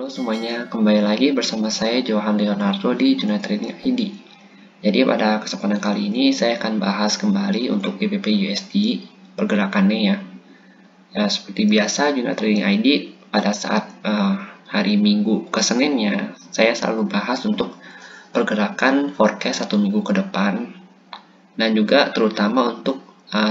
Halo semuanya, kembali lagi bersama saya Johan Leonardo di Junaid Trading ID. Jadi pada kesempatan kali ini saya akan bahas kembali untuk GBP USD pergerakannya ya. Ya seperti biasa Junaid Trading ID pada saat hari Minggu ke Seninnya saya selalu bahas untuk pergerakan forecast 1 minggu ke depan dan juga terutama untuk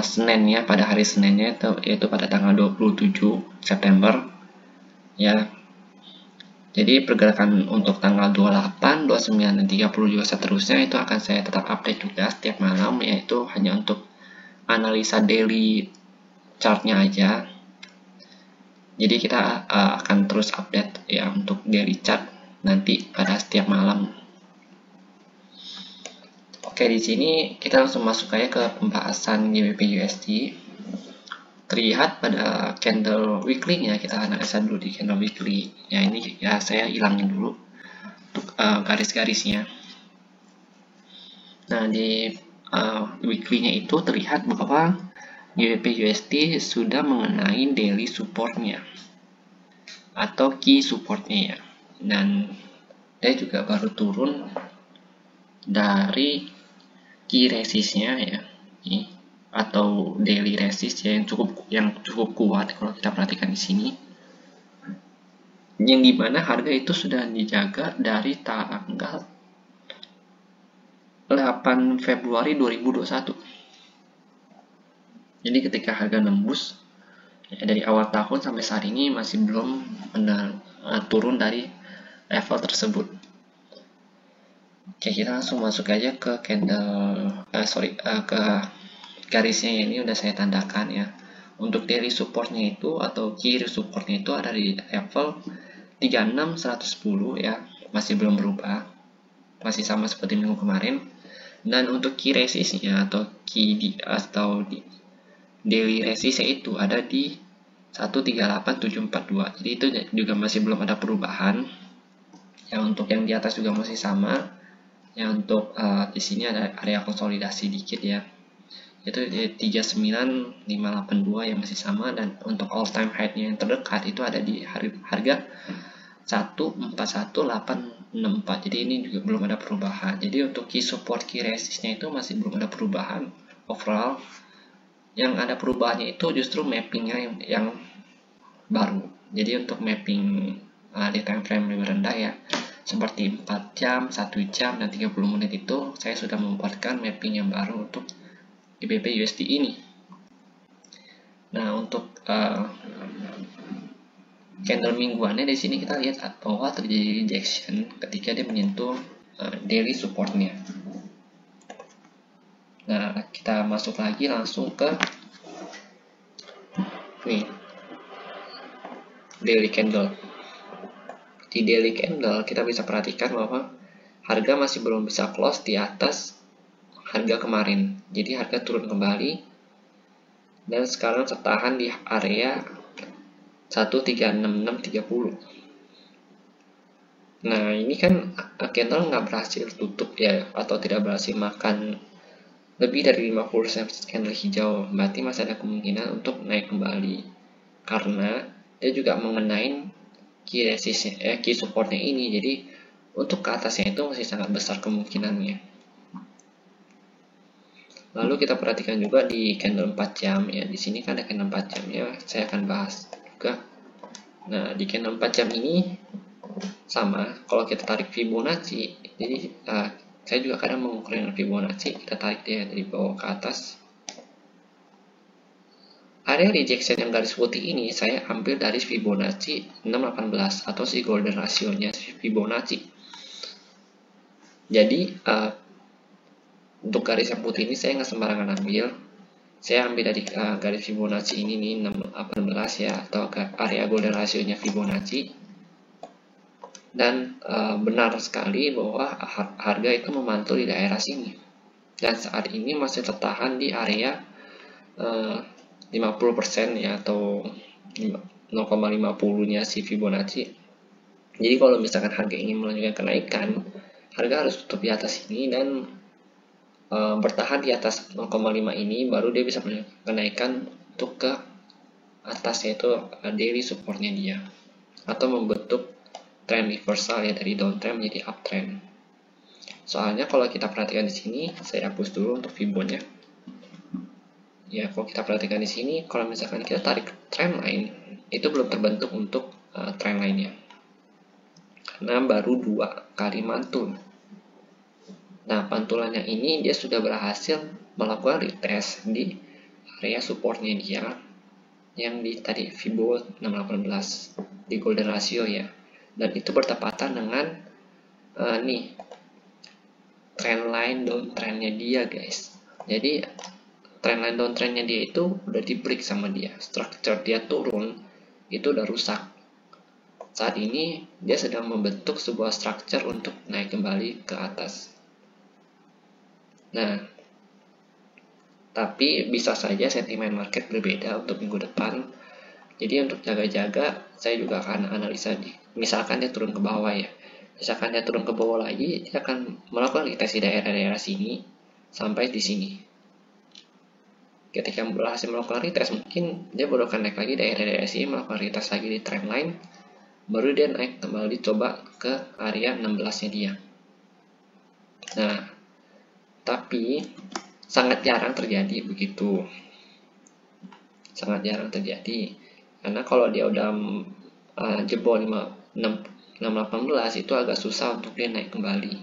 Seninnya pada hari Seninnya yaitu pada tanggal 27 September ya. Jadi pergerakan untuk tanggal 28, 29, dan 30 juga seterusnya itu akan saya tetap update juga setiap malam, yaitu hanya untuk analisa daily chartnya aja. Jadi kita akan terus update ya untuk daily chart nanti pada setiap malam. Oke, di sini kita langsung masuk aja ke pembahasan GBP USD. Terlihat pada candle weekly-nya, kita analisa dulu di candle weekly. Ya ini ya saya hilangin dulu untuk garis-garisnya. Nah di weekly-nya itu terlihat bahwa GBP USD sudah mengenai daily support-nya atau key support-nya ya. Dan dia juga baru turun dari key resist-nya ya. Ini atau daily resist ya, yang cukup kuat kalau kita perhatikan di sini, yang dimana harga itu sudah dijaga dari tanggal 8 Februari 2021. Jadi ketika harga nembus ya, dari awal tahun sampai saat ini masih belum turun dari level tersebut. Oke, kita langsung masuk aja ke candle ke garisnya ini udah saya tandakan ya. Untuk daily supportnya itu atau key supportnya itu ada di level 36110 ya, masih belum berubah, masih sama seperti minggu kemarin. Dan untuk key resistnya atau daily resistnya itu ada di 138742. Jadi itu juga masih belum ada perubahan. Ya untuk yang di atas juga masih sama. Ya untuk di sini ada area konsolidasi dikit ya. Itu 39582 yang masih sama, dan untuk all time high-nya yang terdekat itu ada di harga 141864. Jadi ini juga belum ada perubahan. Jadi untuk key support key resistnya itu masih belum ada perubahan overall. Yang ada perubahannya itu justru mappingnya yang baru. Jadi untuk mapping di time frame lebih rendah ya, seperti 4 jam, 1 jam, dan 30 menit itu saya sudah membuatkan mapping yang baru untuk GBP USD ini. Nah, untuk candle mingguannya di sini kita lihat bahwa terjadi rejection ketika dia menyentuh daily supportnya. Nah, kita masuk lagi langsung ke daily candle. Di daily candle kita bisa perhatikan bahwa harga masih belum bisa close di atas harga kemarin. Jadi harga turun kembali dan sekarang tertahan di area 136630. Nah ini kan candle nggak berhasil tutup ya, atau tidak berhasil makan lebih dari 50% candle hijau, berarti masih ada kemungkinan untuk naik kembali karena dia juga mengenai key resist key supportnya ini. Jadi untuk ke atasnya itu masih sangat besar kemungkinannya. Lalu kita perhatikan juga di candle 4 jam ya. Di sini kan ada candle 4 jam ya. Saya akan bahas juga. Nah, di candle 4 jam ini sama. Kalau kita tarik Fibonacci, jadi saya juga kadang mengukur dengan Fibonacci. Kita tarik dia dari bawah ke atas. Area rejection yang garis putih ini saya ambil dari Fibonacci 618 atau si golden ratio-nya Fibonacci. Jadi untuk garis yang putih ini saya nggak sembarangan ambil. Saya ambil dari garis Fibonacci ini nih 618 ya, atau area golden ratio-nya Fibonacci. Dan benar sekali bahwa harga itu memantul di daerah sini. Dan saat ini masih tertahan di area 50% ya, atau 0,50-nya si Fibonacci. Jadi kalau misalkan harga ingin melanjutkan kenaikan, harga harus tutup di atas ini dan bertahan di atas 0,5 ini, baru dia bisa menaikkan untuk ke atas, yaitu daily supportnya dia, atau membentuk trend reversal ya, dari downtrend menjadi uptrend. Soalnya kalau kita perhatikan di sini, saya hapus dulu untuk Fibo-nya. Ya, kalau kita perhatikan di sini, kalau misalkan kita tarik trend line, itu belum terbentuk untuk trend line-nya. Karena baru 2 kali mantul. Nah, pantulannya ini dia sudah berhasil melakukan retest di area supportnya dia yang di tadi Fibo 618 di golden ratio ya, dan itu bertepatan dengan nih trendline downtrendnya dia guys. Jadi trendline downtrendnya dia itu udah di break sama dia, structure dia turun itu udah rusak. Saat ini dia sedang membentuk sebuah structure untuk naik kembali ke atas. Nah, tapi bisa saja sentimen market berbeda untuk minggu depan. Jadi untuk jaga-jaga, saya juga akan analisa misalkan dia turun ke bawah ya. Misalkan dia turun ke bawah lagi, dia akan melakukan retest di daerah-daerah sini sampai di sini. Ketika berhasil melakukan retest, mungkin dia baru akan naik lagi daerah-daerah sini, melakukan retest lagi di trendline, baru dia naik kembali coba ke area 16-nya dia. Nah, tapi sangat jarang terjadi begitu. Sangat jarang terjadi. Karena kalau dia udah jebol 618 itu agak susah untuk dia naik kembali.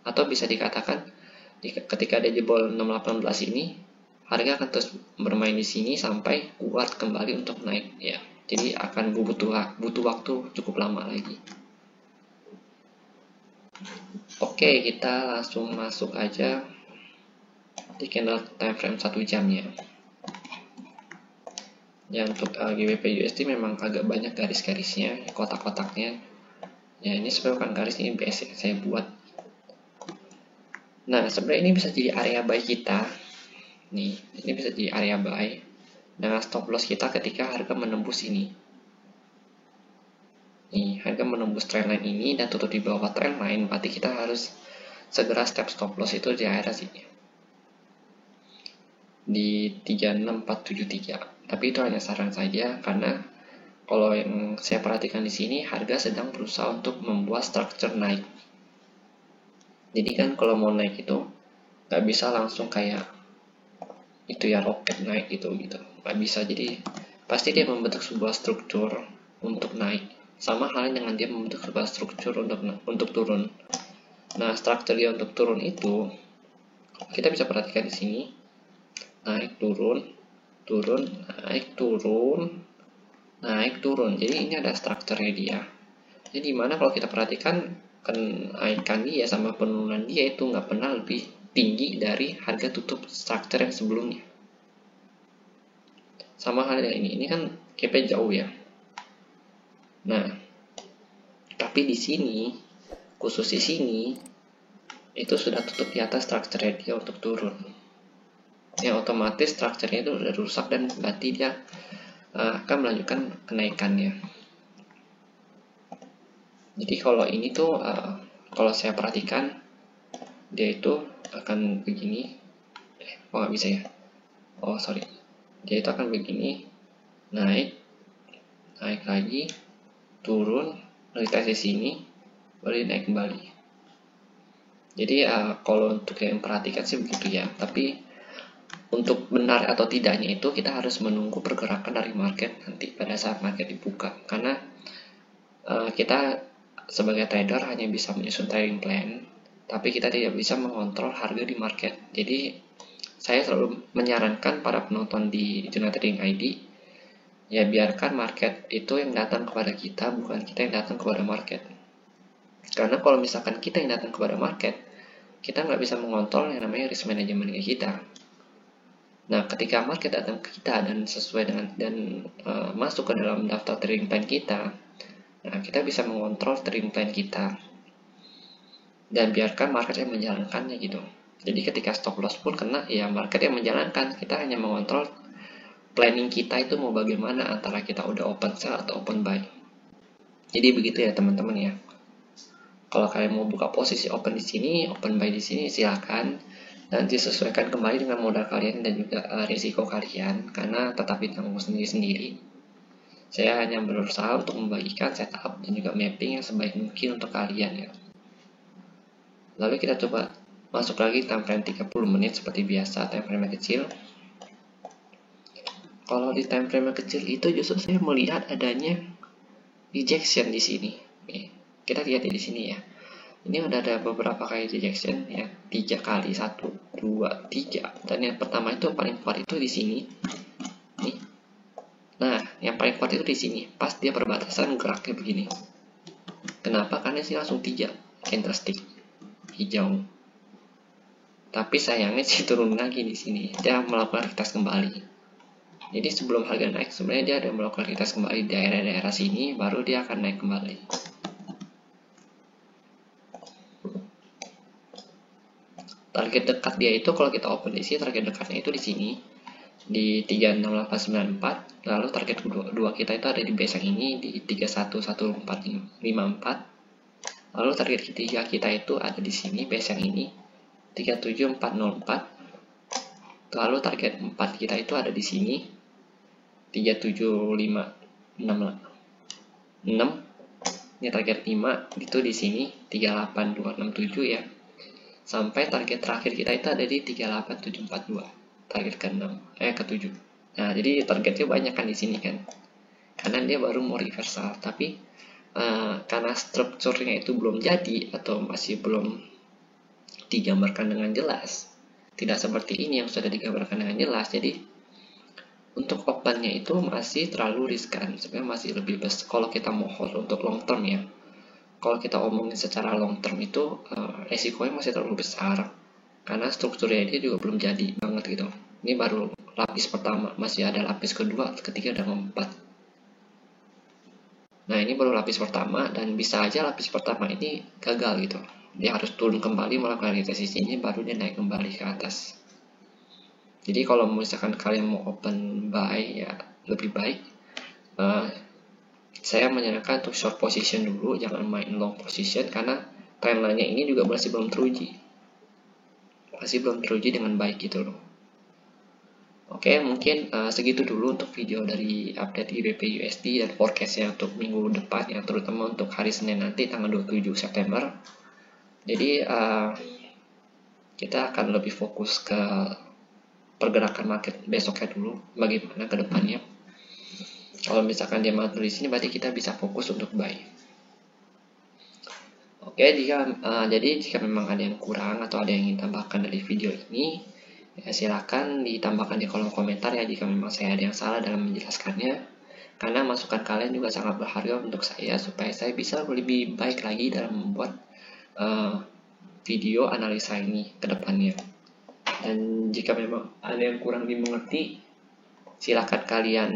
Atau bisa dikatakan ketika dia jebol 618 ini, harga akan terus bermain di sini sampai kuat kembali untuk naik ya. Jadi akan butuh waktu cukup lama lagi. Oke, kita langsung masuk aja di candle time frame 1 jamnya. Ya, untuk GBP USD memang agak banyak garis-garisnya, kotak-kotaknya. Ya, ini sebenarnya bukan garis, ini basic saya buat. Nah, sebenarnya ini bisa jadi area buy kita. Nih, ini bisa jadi area buy dengan stop loss kita ketika harga menembus ini. Nih, harga menembus trendline ini dan tutup di bawah trendline, berarti kita harus segera stop loss itu di area sini. Di 36473. Tapi itu hanya saran saja, karena kalau yang saya perhatikan di sini harga sedang berusaha untuk membuat structure naik. Jadi kan kalau mau naik itu nggak bisa langsung kayak itu ya, roket naik gitu, nggak bisa. Jadi pasti dia membentuk sebuah struktur untuk naik, sama halnya dengan dia membentuk sebuah struktur untuk turun. Nah, struktur dia untuk turun itu kita bisa perhatikan di sini, naik turun, naik turun, naik turun. Jadi ini ada strukturnya dia. Jadi dimana kalau kita perhatikan kenaikan dia sama penurunan dia itu nggak pernah lebih tinggi dari harga tutup struktur yang sebelumnya. Sama halnya ini kan KP jauh ya. Nah, tapi di sini, khusus di sini, itu sudah tutup di atas strukturnya dia untuk turun. Ya, otomatis strukturnya itu sudah rusak dan berarti dia akan melanjutkan kenaikannya. Jadi kalau ini tuh kalau saya perhatikan dia itu akan begini. Nggak bisa ya. Sorry. Dia itu akan begini, naik lagi, turun, retest di sini, baru naik kembali. Jadi kalau untuk yang perhatikan sih begitu ya. Tapi untuk benar atau tidaknya itu kita harus menunggu pergerakan dari market nanti pada saat market dibuka, karena kita sebagai trader hanya bisa menyusun trading plan, tapi kita tidak bisa mengontrol harga di market. Jadi saya selalu menyarankan para penonton di Juna Trading ID ya, biarkan market itu yang datang kepada kita, bukan kita yang datang kepada market. Karena kalau misalkan kita yang datang kepada market, kita nggak bisa mengontrol yang namanya risk management kita. Nah, ketika market datang ke kita dan sesuai dengan masuk ke dalam daftar trading plan kita, nah kita bisa mengontrol trading plan kita dan biarkan market yang menjalankannya gitu. Jadi ketika stop loss pun kena, ya market yang menjalankan, kita hanya mengontrol planning kita itu mau bagaimana, antara kita udah open sell atau open buy. Jadi begitu ya teman-teman ya. Kalau kalian mau buka posisi open di sini, open buy di sini, silakan. Nanti sesuaikan kembali dengan modal kalian dan juga risiko kalian, karena tetap ditanggung sendiri-sendiri. Saya hanya berusaha untuk membagikan setup dan juga mapping yang sebaik mungkin untuk kalian ya. Lalu kita coba masuk lagi time frame 30 menit seperti biasa, time frame kecil. Kalau di time frame kecil itu justru saya melihat adanya rejection di sini. Oke, kita lihat di sini ya. Ini udah ada beberapa kali rejection ya, 3 kali, 1, 2, 3. Dan yang pertama itu paling kuat itu di sini. Nih. Nah, yang paling kuat itu di sini. Pas dia perbatasan geraknya begini. Kenapa? Karena sini langsung 3 candlestick hijau. Tapi sayangnya sih turun lagi di sini. Dia melakukan retest kembali. Jadi sebelum harga naik, sebenarnya dia ada melakukan retest kembali di daerah-daerah sini, baru dia akan naik kembali. Target dekat dia itu kalau kita open di sini, target dekatnya itu di sini di 36894. Lalu target kedua kita itu ada di base yang ini di 3114454. Lalu target ketiga kita itu ada di sini, base yang ini 37404. Lalu target 4 kita itu ada di sini 37566. Ini target 5 itu di sini 38267 ya. Sampai target terakhir kita itu ada di 38742. Target ke-6 ke-7. Nah, jadi targetnya banyak kan di sini kan. Karena dia baru mau reversal, tapi karena strukturnya itu belum jadi atau masih belum digambarkan dengan jelas, tidak seperti ini yang sudah digambarkan dengan jelas. Jadi untuk opennya itu masih terlalu riskan. Sebenarnya masih lebih besar kalau kita mau hold untuk long term ya. Kalau kita omongin secara long term itu resikonya masih terlalu besar. Karena strukturnya dia juga belum jadi banget gitu. Ini baru lapis pertama, masih ada lapis kedua, ketiga, dan keempat. Nah, ini baru lapis pertama, dan bisa aja lapis pertama ini gagal gitu. Dia harus turun kembali melakukan retest ini, baru dia naik kembali ke atas. Jadi kalau misalkan kalian mau open buy ya lebih baik saya menyarankan untuk short position dulu, jangan main long position, karena trendline-nya ini juga masih belum teruji. Dengan baik gitu loh. Oke, mungkin segitu dulu untuk video dari update GBP USD dan forecastnya untuk minggu depan ya, terutama untuk hari Senin nanti tanggal 27 September. Jadi kita akan lebih fokus ke pergerakan market besoknya dulu, bagaimana ke depannya. Kalau misalkan dia mantul di sini, berarti kita bisa fokus untuk buy. Oke, jadi jika memang ada yang kurang atau ada yang ingin tambahkan dari video ini, ya silakan ditambahkan di kolom komentar ya jika memang saya ada yang salah dalam menjelaskannya. Karena masukan kalian juga sangat berharga untuk saya supaya saya bisa lebih baik lagi dalam membuat video analisa ini ke depannya. Dan jika memang ada yang kurang dimengerti, silakan kalian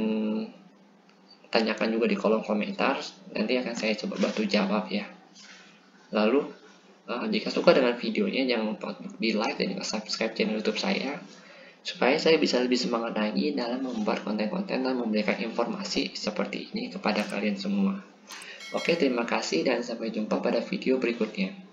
tanyakan juga di kolom komentar, nanti akan saya coba bantu jawab ya. Lalu jika suka dengan videonya, jangan lupa untuk di like dan juga subscribe channel YouTube saya supaya saya bisa lebih semangat lagi dalam membuat konten-konten dan memberikan informasi seperti ini kepada kalian semua. Oke, terima kasih dan sampai jumpa pada video berikutnya.